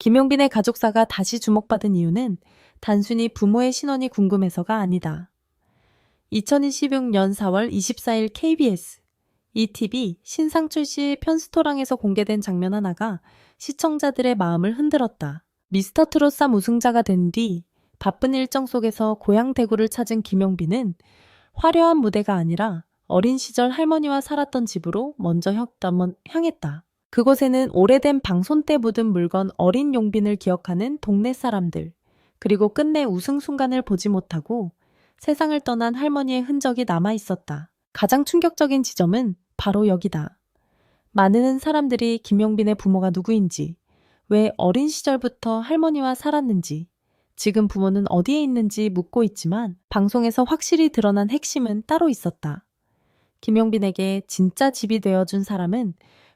김용빈의 가족사가 다시 주목받은 이유는 단순히 부모의 신원이 궁금해서가 아니다. 2026년 4월 24일 KBS, ETV 신상출 씨 편스토랑에서 공개된 장면 하나가 시청자들의 마음을 흔들었다. 미스터 트롯 3 우승자가 된 뒤 바쁜 일정 속에서 고향 대구를 찾은 김용빈은 화려한 무대가 아니라 어린 시절 할머니와 살았던 집으로 먼저 향했다. 그곳에는 오래된 방손대 묻은 물건 어린 용빈을 기억하는 동네 사람들, 그리고 끝내 우승 순간을 보지 못하고 세상을 떠난 할머니의 흔적이 남아 있었다. 가장 충격적인 지점은 바로 여기다. 많은 사람들이 김용빈의 부모가 누구인지, 왜 어린 시절부터 할머니와 살았는지, 지금 부모는 어디에 있는지 묻고 있지만 방송에서 확실히 드러난 핵심은 따로 있었다. 김용빈에게 진짜 집이 되어준 사람은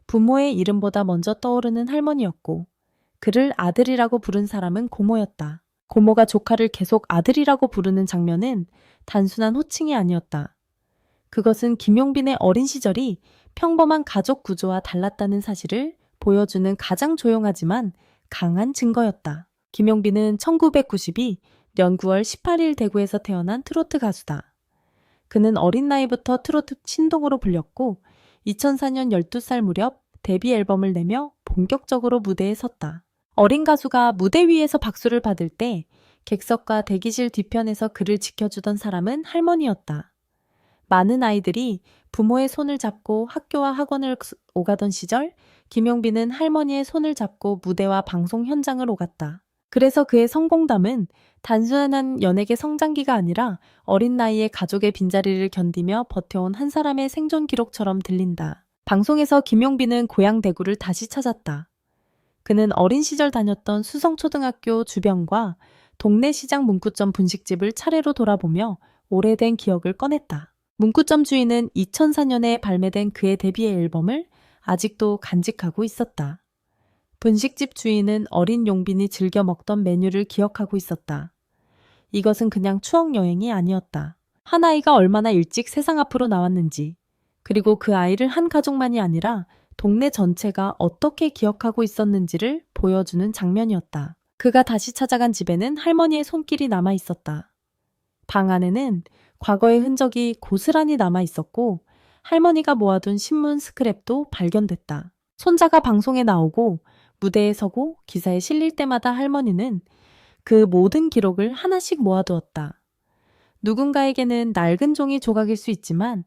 부모의 이름보다 먼저 떠오르는 할머니였고, 그를 아들이라고 부른 사람은 고모였다. 고모가 조카를 계속 아들이라고 부르는 장면은 단순한 호칭이 아니었다. 그것은 김용빈의 어린 시절이 평범한 가족 구조와 달랐다는 사실을 보여주는 가장 조용하지만 강한 증거였다. 김용빈은 1992년 9월 18일 대구에서 태어난 트로트 가수다. 그는 어린 나이부터 트로트 신동으로 불렸고 2004년 12살 무렵 데뷔 앨범을 내며 본격적으로 무대에 섰다. 어린 가수가 무대 위에서 박수를 받을 때 객석과 대기실 뒤편에서 그를 지켜주던 사람은 할머니였다. 많은 아이들이 부모의 손을 잡고 학교와 학원을 오가던 시절 김용빈은 할머니의 손을 잡고 무대와 방송 현장을 오갔다. 그래서 그의 성공담은 단순한 연예계 성장기가 아니라 어린 나이에 가족의 빈자리를 견디며 버텨온 한 사람의 생존 기록처럼 들린다. 방송에서 김용빈은 고향 대구를 다시 찾았다. 그는 어린 시절 다녔던 수성초등학교 주변과 동네 시장 문구점 분식집을 차례로 돌아보며 오래된 기억을 꺼냈다. 문구점 주인은 2004년에 발매된 그의 데뷔 앨범을 아직도 간직하고 있었다. 분식집 주인은 어린 용빈이 즐겨 먹던 메뉴를 기억하고 있었다. 이것은 그냥 추억 여행이 아니었다. 한 아이가 얼마나 일찍 세상 앞으로 나왔는지, 그리고 그 아이를 한 가족만이 아니라 동네 전체가 어떻게 기억하고 있었는지를 보여주는 장면이었다. 그가 다시 찾아간 집에는 할머니의 손길이 남아 있었다. 방 안에는 과거의 흔적이 고스란히 남아 있었고 할머니가 모아둔 신문 스크랩도 발견됐다. 손자가 방송에 나오고 무대에 서고 기사에 실릴 때마다 할머니는 그 모든 기록을 하나씩 모아두었다. 누군가에게는 낡은 종이 조각일 수 있지만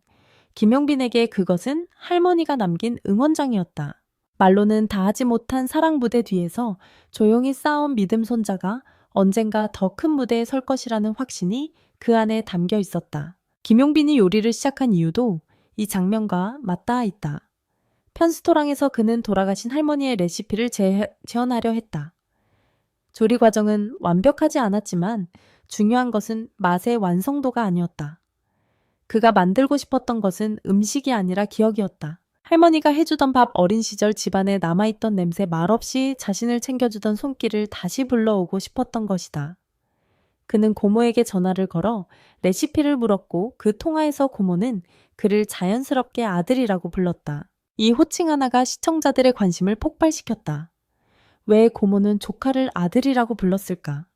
김용빈에게 그것은 할머니가 남긴 응원장이었다. 말로는 다하지 못한 사랑 무대 뒤에서 조용히 쌓아온 믿음 손자가 언젠가 더 큰 무대에 설 것이라는 확신이 그 안에 담겨 있었다. 김용빈이 요리를 시작한 이유도 이 장면과 맞닿아 있다. 편스토랑에서 그는 돌아가신 할머니의 레시피를 재현하려 했다. 조리 과정은 완벽하지 않았지만 중요한 것은 맛의 완성도가 아니었다. 그가 만들고 싶었던 것은 음식이 아니라 기억이었다. 할머니가 해주던 밥, 어린 시절 집안에 남아있던 냄새, 말없이 자신을 챙겨주던 손길을 다시 불러오고 싶었던 것이다. 그는 고모에게 전화를 걸어 레시피를 물었고 그 통화에서 고모는 그를 자연스럽게 아들이라고 불렀다. 이 호칭 하나가 시청자들의 관심을 폭발시켰다. 왜 고모는 조카를 아들이라고 불렀을까?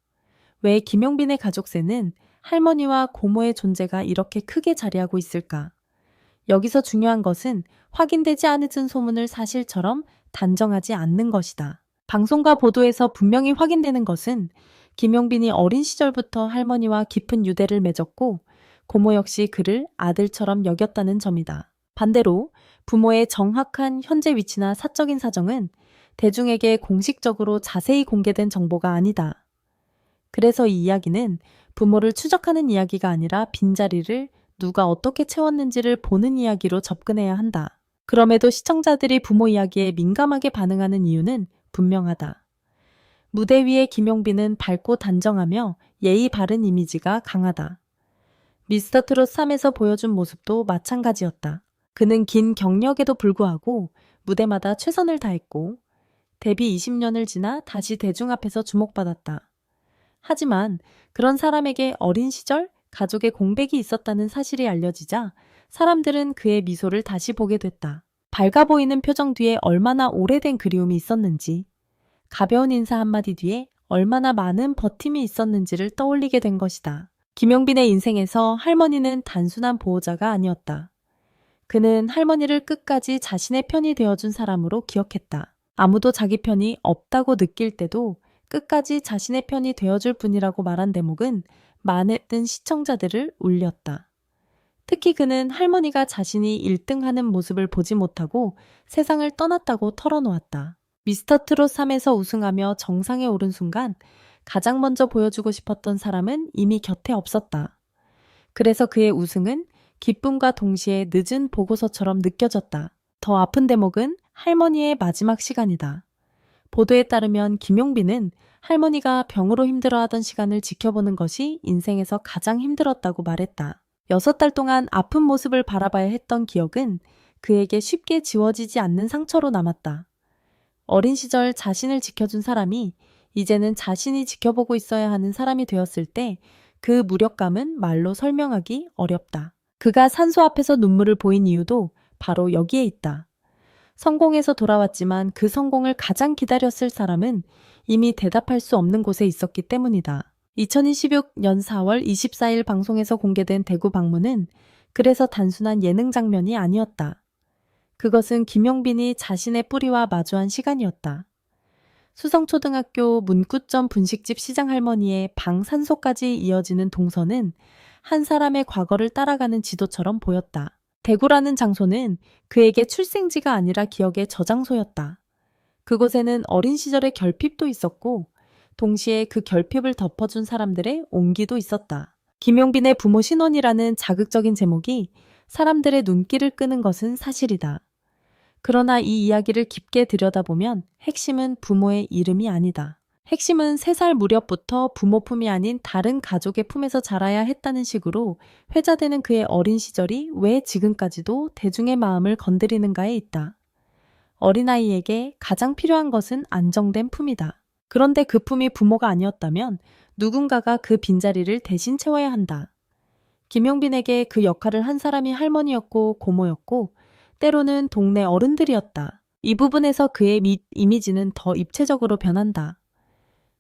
왜 김용빈의 가족세는 할머니와 고모의 존재가 이렇게 크게 자리하고 있을까? 여기서 중요한 것은 확인되지 않은 소문을 사실처럼 단정하지 않는 것이다. 방송과 보도에서 분명히 확인되는 것은 김용빈이 어린 시절부터 할머니와 깊은 유대를 맺었고 고모 역시 그를 아들처럼 여겼다는 점이다. 반대로 부모의 정확한 현재 위치나 사적인 사정은 대중에게 공식적으로 자세히 공개된 정보가 아니다. 그래서 이 이야기는 부모를 추적하는 이야기가 아니라 빈자리를 누가 어떻게 채웠는지를 보는 이야기로 접근해야 한다. 그럼에도 시청자들이 부모 이야기에 민감하게 반응하는 이유는 분명하다. 무대 위의 김용빈은 밝고 단정하며 예의 바른 이미지가 강하다. 미스터 트롯 3에서 보여준 모습도 마찬가지였다. 그는 긴 경력에도 불구하고 무대마다 최선을 다했고 데뷔 20년을 지나 다시 대중 앞에서 주목받았다. 하지만 그런 사람에게 어린 시절 가족의 공백이 있었다는 사실이 알려지자 사람들은 그의 미소를 다시 보게 됐다. 밝아 보이는 표정 뒤에 얼마나 오래된 그리움이 있었는지, 가벼운 인사 한마디 뒤에 얼마나 많은 버팀이 있었는지를 떠올리게 된 것이다. 김용빈의 인생에서 할머니는 단순한 보호자가 아니었다. 그는 할머니를 끝까지 자신의 편이 되어준 사람으로 기억했다. 아무도 자기 편이 없다고 느낄 때도 끝까지 자신의 편이 되어줄 뿐이라고 말한 대목은 많은 시청자들을 울렸다. 특히 그는 할머니가 자신이 1등하는 모습을 보지 못하고 세상을 떠났다고 털어놓았다. 미스터 트롯 3에서 우승하며 정상에 오른 순간 가장 먼저 보여주고 싶었던 사람은 이미 곁에 없었다. 그래서 그의 우승은 기쁨과 동시에 늦은 보고서처럼 느껴졌다. 더 아픈 대목은 할머니의 마지막 시간이다. 보도에 따르면 김용빈은 할머니가 병으로 힘들어하던 시간을 지켜보는 것이 인생에서 가장 힘들었다고 말했다. 6달 동안 아픈 모습을 바라봐야 했던 기억은 그에게 쉽게 지워지지 않는 상처로 남았다. 어린 시절 자신을 지켜준 사람이 이제는 자신이 지켜보고 있어야 하는 사람이 되었을 때 그 무력감은 말로 설명하기 어렵다. 그가 산소 앞에서 눈물을 보인 이유도 바로 여기에 있다. 성공해서 돌아왔지만 그 성공을 가장 기다렸을 사람은 이미 대답할 수 없는 곳에 있었기 때문이다. 2026년 4월 24일 방송에서 공개된 대구 방문은 그래서 단순한 예능 장면이 아니었다. 그것은 김용빈이 자신의 뿌리와 마주한 시간이었다. 수성초등학교 문구점 분식집 시장할머니의 방 산소까지 이어지는 동선은 한 사람의 과거를 따라가는 지도처럼 보였다. 대구라는 장소는 그에게 출생지가 아니라 기억의 저장소였다. 그곳에는 어린 시절의 결핍도 있었고 동시에 그 결핍을 덮어준 사람들의 온기도 있었다. 김용빈의 부모 신원이라는 자극적인 제목이 사람들의 눈길을 끄는 것은 사실이다. 그러나 이 이야기를 깊게 들여다보면 핵심은 부모의 이름이 아니다. 핵심은 3살 무렵부터 부모 품이 아닌 다른 가족의 품에서 자라야 했다는 식으로 회자되는 그의 어린 시절이 왜 지금까지도 대중의 마음을 건드리는가에 있다. 어린아이에게 가장 필요한 것은 안정된 품이다. 그런데 그 품이 부모가 아니었다면 누군가가 그 빈자리를 대신 채워야 한다. 김용빈에게 그 역할을 한 사람이 할머니였고 고모였고 때로는 동네 어른들이었다. 이 부분에서 그의 이미지는 더 입체적으로 변한다.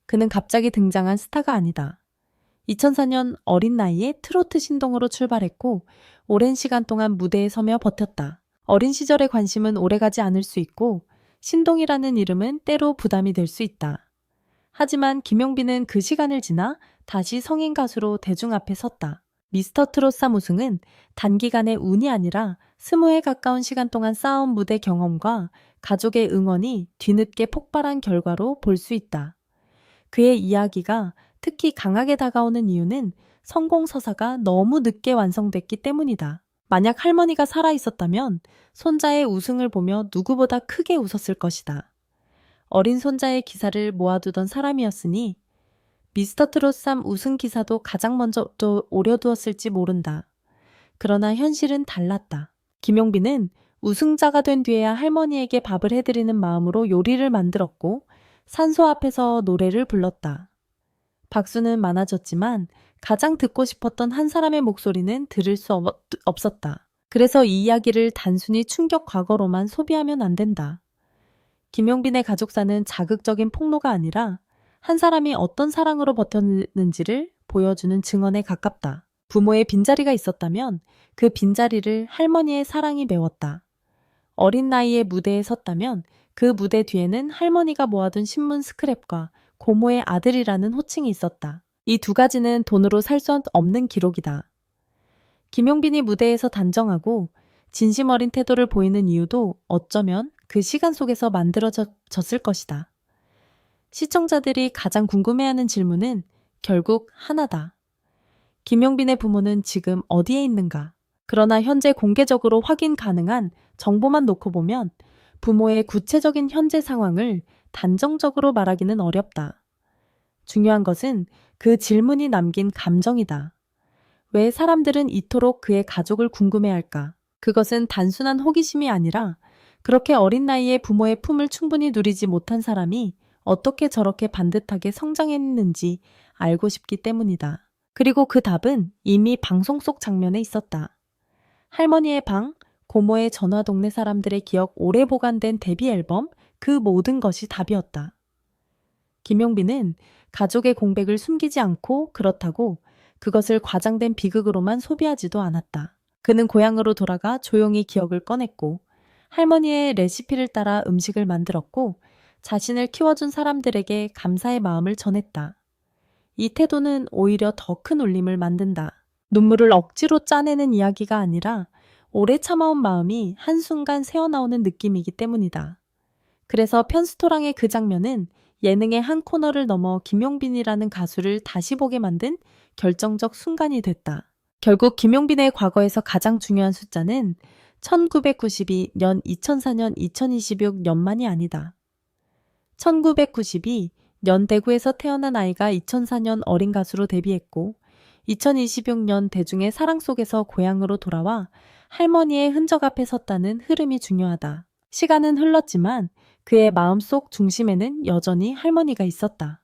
그는 갑자기 등장한 스타가 아니다. 2004년 어린 나이에 트로트 신동으로 출발했고 오랜 시간 동안 무대에 서며 버텼다. 어린 시절의 관심은 오래가지 않을 수 있고 신동이라는 이름은 때로 부담이 될 수 있다. 하지만 김용빈은 그 시간을 지나 다시 성인 가수로 대중 앞에 섰다. 미스터 트롯 3 우승은 단기간의 운이 아니라 20회 가까운 시간 동안 쌓아온 무대 경험과 가족의 응원이 뒤늦게 폭발한 결과로 볼 수 있다. 그의 이야기가 특히 강하게 다가오는 이유는 성공 서사가 너무 늦게 완성됐기 때문이다. 만약 할머니가 살아있었다면 손자의 우승을 보며 누구보다 크게 웃었을 것이다. 어린 손자의 기사를 모아두던 사람이었으니 미스터 트롯 3 우승 기사도 가장 먼저 오려두었을지 모른다. 그러나 현실은 달랐다. 김용빈은 우승자가 된 뒤에야 할머니에게 밥을 해드리는 마음으로 요리를 만들었고 산소 앞에서 노래를 불렀다. 박수는 많아졌지만 가장 듣고 싶었던 한 사람의 목소리는 들을 수 없었다. 그래서 이 이야기를 단순히 충격 과거로만 소비하면 안 된다. 김용빈의 가족사는 자극적인 폭로가 아니라 한 사람이 어떤 사랑으로 버텼는지를 보여주는 증언에 가깝다. 부모의 빈자리가 있었다면 그 빈자리를 할머니의 사랑이 메웠다. 어린 나이에 무대에 섰다면 그 무대 뒤에는 할머니가 모아둔 신문 스크랩과 고모의 아들이라는 호칭이 있었다. 이 두 가지는 돈으로 살 수 없는 기록이다. 김용빈이 무대에서 단정하고 진심 어린 태도를 보이는 이유도 어쩌면 그 시간 속에서 만들어졌을 것이다. 시청자들이 가장 궁금해하는 질문은 결국 하나다. 김용빈의 부모는 지금 어디에 있는가? 그러나 현재 공개적으로 확인 가능한 정보만 놓고 보면 부모의 구체적인 현재 상황을 단정적으로 말하기는 어렵다. 중요한 것은 그 질문이 남긴 감정이다. 왜 사람들은 이토록 그의 가족을 궁금해할까? 그것은 단순한 호기심이 아니라 그렇게 어린 나이에 부모의 품을 충분히 누리지 못한 사람이 어떻게 저렇게 반듯하게 성장했는지 알고 싶기 때문이다. 그리고 그 답은 이미 방송 속 장면에 있었다. 할머니의 방, 고모의 전화 동네 사람들의 기억 오래 보관된 데뷔 앨범, 그 모든 것이 답이었다. 김용빈은 가족의 공백을 숨기지 않고 그렇다고 그것을 과장된 비극으로만 소비하지도 않았다. 그는 고향으로 돌아가 조용히 기억을 꺼냈고 할머니의 레시피를 따라 음식을 만들었고 자신을 키워준 사람들에게 감사의 마음을 전했다. 이 태도는 오히려 더 큰 울림을 만든다. 눈물을 억지로 짜내는 이야기가 아니라 오래 참아온 마음이 한순간 새어나오는 느낌이기 때문이다. 그래서 편스토랑의 그 장면은 예능의 한 코너를 넘어 김용빈이라는 가수를 다시 보게 만든 결정적 순간이 됐다. 결국 김용빈의 과거에서 가장 중요한 숫자는 1992년, 2004년, 2026년만이 아니다. 1992년 대구에서 태어난 아이가 2004년 어린 가수로 데뷔했고 2026년 대중의 사랑 속에서 고향으로 돌아와 할머니의 흔적 앞에 섰다는 흐름이 중요하다. 시간은 흘렀지만 그의 마음속 중심에는 여전히 할머니가 있었다.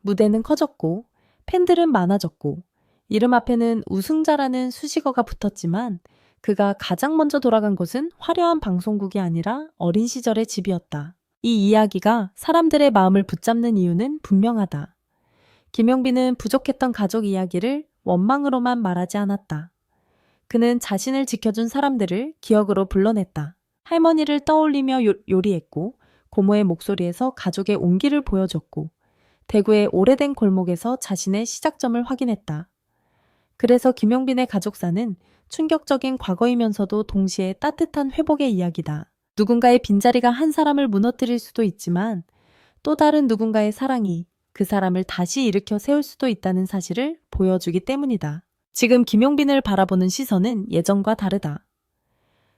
무대는 커졌고 팬들은 많아졌고 이름 앞에는 우승자라는 수식어가 붙었지만 그가 가장 먼저 돌아간 곳은 화려한 방송국이 아니라 어린 시절의 집이었다. 이 이야기가 사람들의 마음을 붙잡는 이유는 분명하다. 김용빈은 부족했던 가족 이야기를 원망으로만 말하지 않았다. 그는 자신을 지켜준 사람들을 기억으로 불러냈다. 할머니를 떠올리며 요리했고 고모의 목소리에서 가족의 온기를 보여줬고 대구의 오래된 골목에서 자신의 시작점을 확인했다. 그래서 김용빈의 가족사는 충격적인 과거이면서도 동시에 따뜻한 회복의 이야기다. 누군가의 빈자리가 한 사람을 무너뜨릴 수도 있지만 또 다른 누군가의 사랑이 그 사람을 다시 일으켜 세울 수도 있다는 사실을 보여주기 때문이다. 지금 김용빈을 바라보는 시선은 예전과 다르다.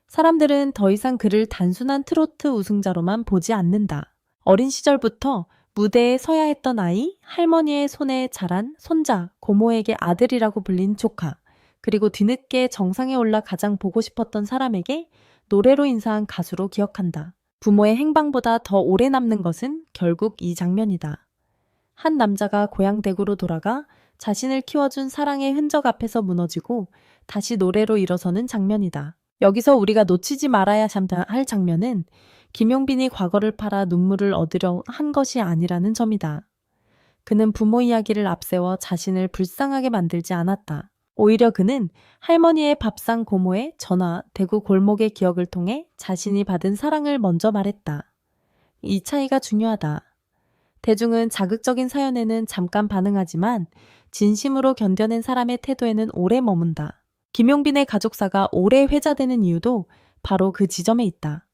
사람들은 더 이상 그를 단순한 트로트 우승자로만 보지 않는다. 어린 시절부터 무대에 서야 했던 아이, 할머니의 손에 자란 손자, 고모에게 아들이라고 불린 조카, 그리고 뒤늦게 정상에 올라 가장 보고 싶었던 사람에게 노래로 인사한 가수로 기억한다. 부모의 행방보다 더 오래 남는 것은 결국 이 장면이다. 한 남자가 고향 대구로 돌아가 자신을 키워준 사랑의 흔적 앞에서 무너지고 다시 노래로 일어서는 장면이다. 여기서 우리가 놓치지 말아야 할 장면은 김용빈이 과거를 팔아 눈물을 얻으려 한 것이 아니라는 점이다. 그는 부모 이야기를 앞세워 자신을 불쌍하게 만들지 않았다. 오히려 그는 할머니의 밥상 고모의 전화, 대구 골목의 기억을 통해 자신이 받은 사랑을 먼저 말했다. 이 차이가 중요하다. 대중은 자극적인 사연에는 잠깐 반응하지만 진심으로 견뎌낸 사람의 태도에는 오래 머문다. 김용빈의 가족사가 오래 회자되는 이유도 바로 그 지점에 있다.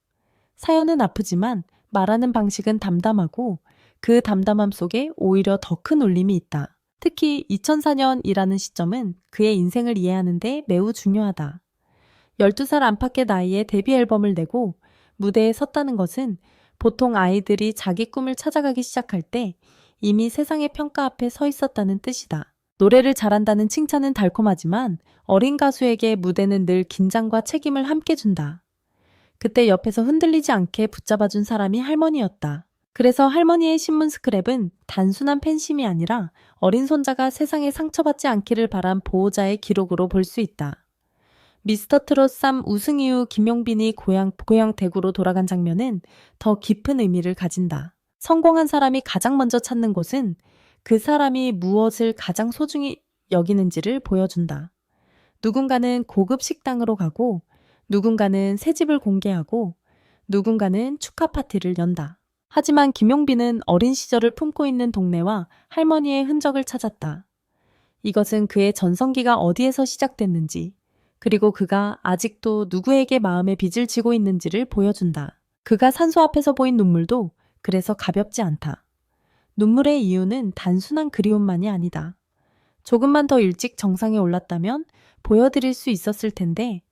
사연은 아프지만 말하는 방식은 담담하고 그 담담함 속에 오히려 더 큰 울림이 있다. 특히 2004년이라는 시점은 그의 인생을 이해하는 데 매우 중요하다. 12살 안팎의 나이에 데뷔 앨범을 내고 무대에 섰다는 것은 보통 아이들이 자기 꿈을 찾아가기 시작할 때 이미 세상의 평가 앞에 서 있었다는 뜻이다. 노래를 잘한다는 칭찬은 달콤하지만 어린 가수에게 무대는 늘 긴장과 책임을 함께 준다. 그때 옆에서 흔들리지 않게 붙잡아준 사람이 할머니였다. 그래서 할머니의 신문 스크랩은 단순한 팬심이 아니라 어린 손자가 세상에 상처받지 않기를 바란 보호자의 기록으로 볼 수 있다. 미스터트롯 3 우승 이후 김용빈이 고향 대구로 돌아간 장면은 더 깊은 의미를 가진다. 성공한 사람이 가장 먼저 찾는 곳은 그 사람이 무엇을 가장 소중히 여기는지를 보여준다. 누군가는 고급 식당으로 가고 누군가는 새 집을 공개하고 누군가는 축하 파티를 연다. 하지만 김용빈은 어린 시절을 품고 있는 동네와 할머니의 흔적을 찾았다. 이것은 그의 전성기가 어디에서 시작됐는지 그리고 그가 아직도 누구에게 마음의 빚을 지고 있는지를 보여준다. 그가 산소 앞에서 보인 눈물도 그래서 가볍지 않다. 눈물의 이유는 단순한 그리움만이 아니다. 조금만 더 일찍 정상에 올랐다면 보여드릴 수 있었을 텐데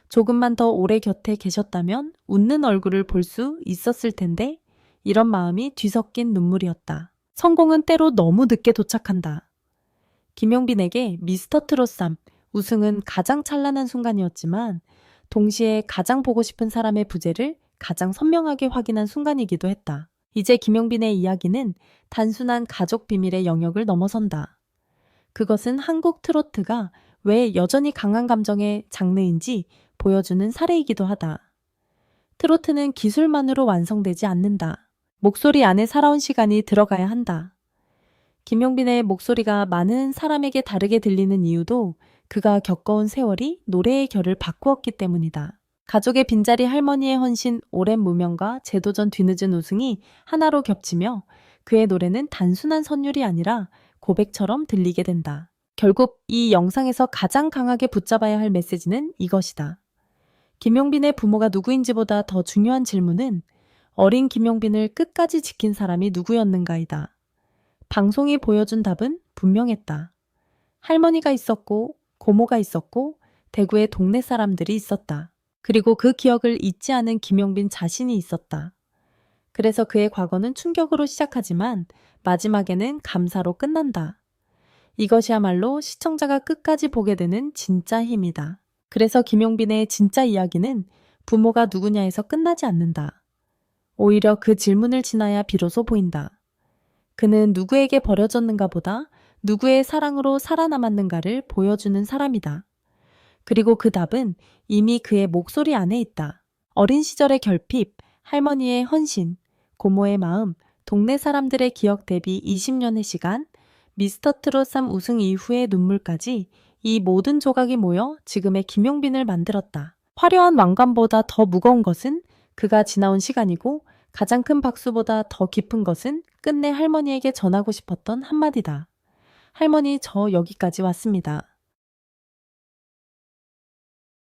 조금만 더 오래 곁에 계셨다면 웃는 얼굴을 볼 수 있었을 텐데 이런 마음이 뒤섞인 눈물이었다. 성공은 때로 너무 늦게 도착한다. 김용빈에게 미스터트롯 3 우승은 가장 찬란한 순간이었지만 동시에 가장 보고 싶은 사람의 부재를 가장 선명하게 확인한 순간이기도 했다. 이제 김용빈의 이야기는 단순한 가족 비밀의 영역을 넘어선다. 그것은 한국 트로트가 왜 여전히 강한 감정의 장르인지 보여주는 사례이기도 하다. 트로트는 기술만으로 완성되지 않는다. 목소리 안에 살아온 시간이 들어가야 한다. 김용빈의 목소리가 많은 사람에게 다르게 들리는 이유도 그가 겪어온 세월이 노래의 결을 바꾸었기 때문이다. 가족의 빈자리 할머니의 헌신, 오랜 무명과 재도전 뒤늦은 우승이 하나로 겹치며 그의 노래는 단순한 선율이 아니라 고백처럼 들리게 된다. 결국 이 영상에서 가장 강하게 붙잡아야 할 메시지는 이것이다. 김용빈의 부모가 누구인지보다 더 중요한 질문은 어린 김용빈을 끝까지 지킨 사람이 누구였는가이다. 방송이 보여준 답은 분명했다. 할머니가 있었고, 고모가 있었고, 대구의 동네 사람들이 있었다. 그리고 그 기억을 잊지 않은 김용빈 자신이 있었다. 그래서 그의 과거는 충격으로 시작하지만 마지막에는 감사로 끝난다. 이것이야말로 시청자가 끝까지 보게 되는 진짜 힘이다. 그래서 김용빈의 진짜 이야기는 부모가 누구냐에서 끝나지 않는다. 오히려 그 질문을 지나야 비로소 보인다. 그는 누구에게 버려졌는가 보다 누구의 사랑으로 살아남았는가를 보여주는 사람이다. 그리고 그 답은 이미 그의 목소리 안에 있다. 어린 시절의 결핍, 할머니의 헌신, 고모의 마음, 동네 사람들의 기억 대비 20년의 시간, 미스터트롯 3 우승 이후의 눈물까지 이 모든 조각이 모여 지금의 김용빈을 만들었다. 화려한 왕관보다 더 무거운 것은 그가 지나온 시간이고 가장 큰 박수보다 더 깊은 것은 끝내 할머니에게 전하고 싶었던 한마디다. 할머니, 저 여기까지 왔습니다.